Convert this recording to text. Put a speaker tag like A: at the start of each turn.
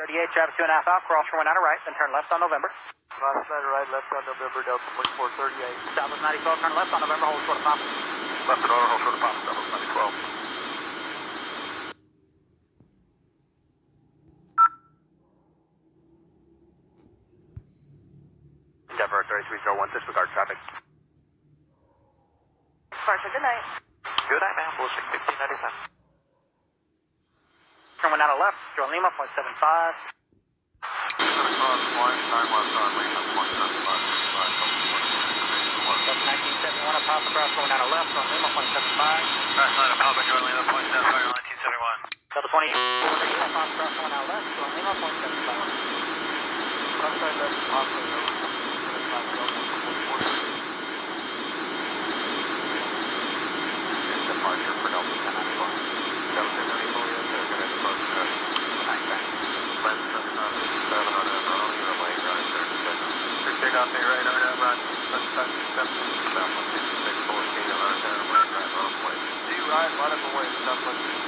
A: 38, Travis 2.5 out, cross runway 9 right, then turn left on November.
B: Cross 9 right, left on November, Delta 2438.
A: Southwest 9012, turn left on November, hold short of Papa.
C: Left and order, hold short of Papa, Southwest 9012. Denver 3301, disregard traffic.
A: Departure, good night.
C: Good night, ma'am. We'll 1697.
A: Turn 1 out left, join Lima, 0.75.
C: Cross 1, 9 left on Lima, 0.75.
A: Delta 1971, Papa, cross 1 out left, join Lima, 0.75.
C: Cross 9 Papa, join Lima, 0.75, 1971.
A: Delta 20, Papa, cross 1 out left, join Lima, 0.75.
B: Cross 9 left, Papa,
C: Departure for Delta 1094. Delta 1094, yes, they're going to depart to the night bank. Lens 7 on 7 on that runway, you're late, right, 36. Take off the right on that run, 7 southwest 6614 on that runway, right, runway.
B: 2 right, right up away, southwest